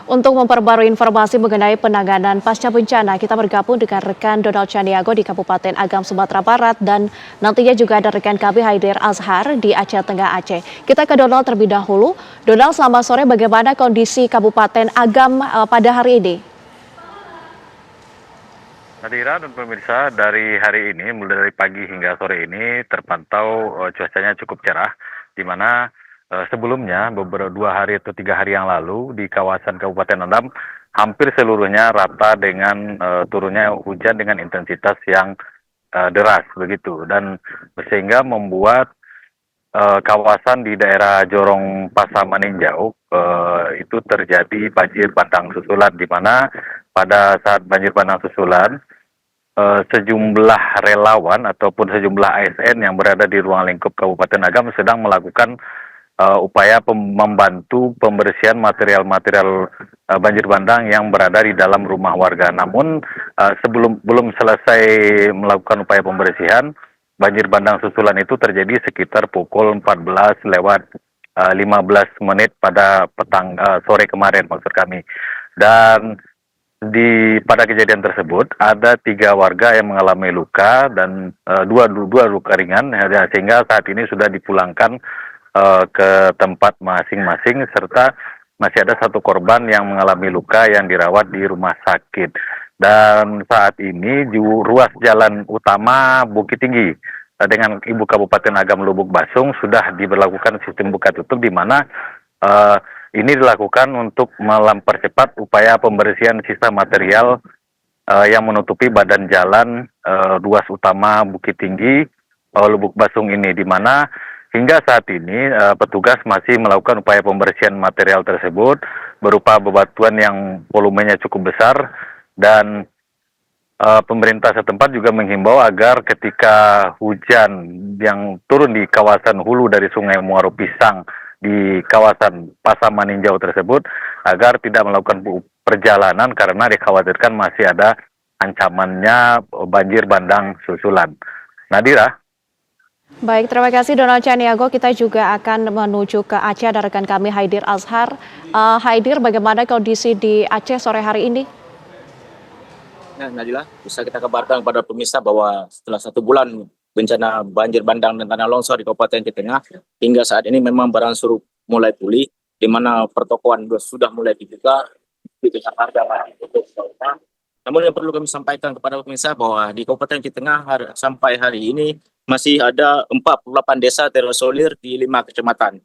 Untuk memperbarui informasi mengenai penanganan pasca bencana, kita bergabung dengan rekan Donald Chaniago di Kabupaten Agam, Sumatera Barat, dan nantinya juga ada rekan kami Haidir Azhar di Aceh Tengah Aceh. Kita ke Donald terlebih dahulu. Donald, selamat sore. Bagaimana kondisi Kabupaten Agam pada hari ini? Nadira dan pemirsa, dari hari ini, mulai dari pagi hingga sore ini terpantau cuacanya cukup cerah, di mana sebelumnya beberapa 2 hari atau 3 hari yang lalu di kawasan Kabupaten Agam hampir seluruhnya rata dengan turunnya hujan dengan intensitas yang deras begitu, dan sehingga membuat kawasan di daerah Jorong Pasamaninjau itu terjadi banjir bandang susulan, di mana pada saat banjir bandang susulan sejumlah relawan ataupun sejumlah ASN yang berada di ruang lingkup Kabupaten Agam sedang melakukan upaya membantu pembersihan material-material banjir bandang yang berada di dalam rumah warga. Namun belum selesai melakukan upaya pembersihan, banjir bandang susulan itu terjadi sekitar pukul 14 lewat 15 menit pada sore kemarin, maksud kami. Dan pada kejadian tersebut ada 3 warga yang mengalami luka dan dua luka ringan, ya, sehingga saat ini sudah dipulangkan ke tempat masing-masing, serta masih ada 1 korban yang mengalami luka yang dirawat di rumah sakit. Dan saat ini di ruas jalan utama Bukit Tinggi dengan ibu Kabupaten Agam Lubuk Basung sudah diberlakukan sistem buka tutup, di mana ini dilakukan untuk mempercepat upaya pembersihan sisa material yang menutupi badan jalan ruas utama Bukit Tinggi Lubuk Basung ini, di mana hingga saat ini petugas masih melakukan upaya pembersihan material tersebut berupa bebatuan yang volumenya cukup besar, dan pemerintah setempat juga menghimbau agar ketika hujan yang turun di kawasan hulu dari Sungai Muaro Pisang di kawasan Pasamaninjau tersebut agar tidak melakukan perjalanan karena dikhawatirkan masih ada ancamannya banjir bandang susulan. Nadira. Baik, terima kasih Donald Chaniago. Kita juga akan menuju ke Aceh, ada rekan kami Haidir Azhar. Haidir, bagaimana kondisi di Aceh sore hari ini? Nah, Nadila, bisa kita kabarkan kepada pemirsa bahwa setelah 1 bulan bencana banjir bandang dan tanah longsor di Kabupaten Aceh Tengah, hingga saat ini memang berangsur mulai pulih, di mana pertokoan sudah mulai dibuka di Jakarta. Namun yang perlu kami sampaikan kepada pemirsa bahwa di Kabupaten Aceh Tengah sampai hari ini masih ada 48 desa terisolir di 5 kecamatan.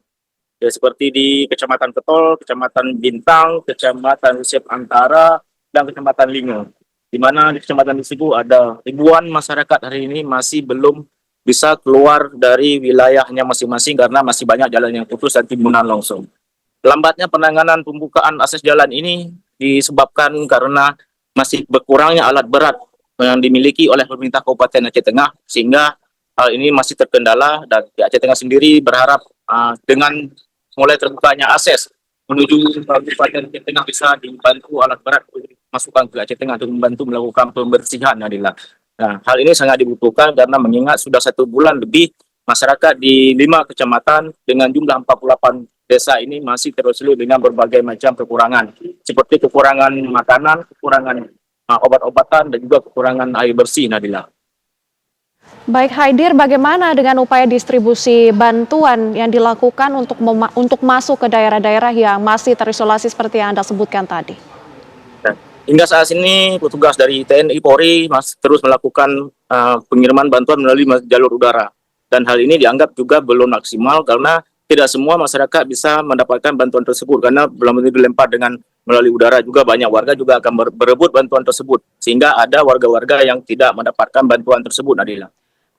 Ya, seperti di Kecamatan Ketol, Kecamatan Bintang, Kecamatan Usep Antara, dan Kecamatan Lingo. Di mana di kecamatan tersebut ada ribuan masyarakat hari ini masih belum bisa keluar dari wilayahnya masing-masing karena masih banyak jalan yang putus dan timbunan longsor. Lambatnya penanganan pembukaan akses jalan ini disebabkan karena masih berkurangnya alat berat yang dimiliki oleh pemerintah Kabupaten Aceh Tengah, sehingga hal ini masih terkendala, dan di Aceh Tengah sendiri berharap dengan mulai terbukanya akses menuju Kabupaten Aceh Tengah bisa dibantu alat berat masukkan ke Aceh Tengah untuk membantu melakukan pembersihan, Nadila. Nah, hal ini sangat dibutuhkan karena mengingat sudah 1 bulan lebih masyarakat di 5 kecamatan dengan jumlah 48 desa ini masih terisolir dengan berbagai macam kekurangan, seperti kekurangan makanan, kekurangan obat-obatan, dan juga kekurangan air bersih, Nadila. Baik Haidir, bagaimana dengan upaya distribusi bantuan yang dilakukan untuk masuk ke daerah-daerah yang masih terisolasi seperti yang Anda sebutkan tadi? Hingga saat ini petugas dari TNI Polri masih terus melakukan pengiriman bantuan melalui jalur udara. Dan hal ini dianggap juga belum maksimal karena tidak semua masyarakat bisa mendapatkan bantuan tersebut karena belum tentu dilempar dengan melalui udara. Juga banyak warga juga akan berebut bantuan tersebut, sehingga ada warga-warga yang tidak mendapatkan bantuan tersebut, Nadila.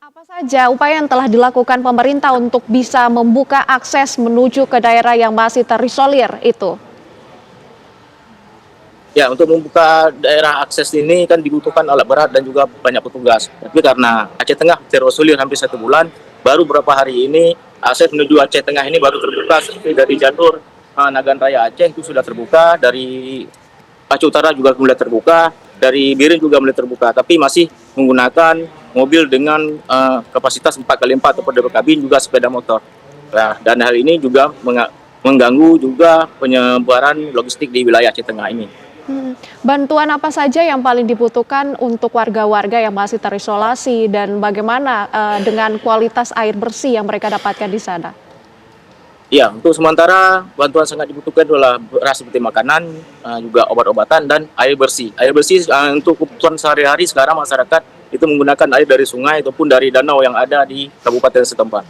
Apa saja upaya yang telah dilakukan pemerintah untuk bisa membuka akses menuju ke daerah yang masih terisolir itu? Ya, untuk membuka daerah akses ini kan dibutuhkan alat berat dan juga banyak petugas. Tapi karena Aceh Tengah terisolir hampir 1 bulan, baru beberapa hari ini akses menuju Aceh Tengah ini baru terbuka, seperti dari jalur Nagan Raya Aceh itu sudah terbuka, dari Aceh Utara juga mulai terbuka, dari Biren juga mulai terbuka, tapi masih menggunakan mobil dengan kapasitas 4x4 atau kabin, juga sepeda motor. Nah, dan hal ini juga mengganggu juga penyebaran logistik di wilayah Aceh Tengah ini. Bantuan apa saja yang paling dibutuhkan untuk warga-warga yang masih terisolasi dan bagaimana dengan kualitas air bersih yang mereka dapatkan di sana? Ya, untuk sementara bantuan sangat dibutuhkan adalah beras seperti makanan, juga obat-obatan dan air bersih. Air bersih untuk kebutuhan sehari-hari sekarang masyarakat itu menggunakan air dari sungai ataupun dari danau yang ada di kabupaten setempat.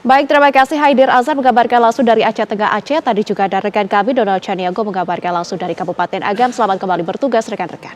Baik, terima kasih Haidir Azhar mengabarkan langsung dari Aceh Tengah Aceh. Tadi juga ada rekan kami Donald Chaniago mengabarkan langsung dari Kabupaten Agam. Selamat kembali bertugas rekan-rekan.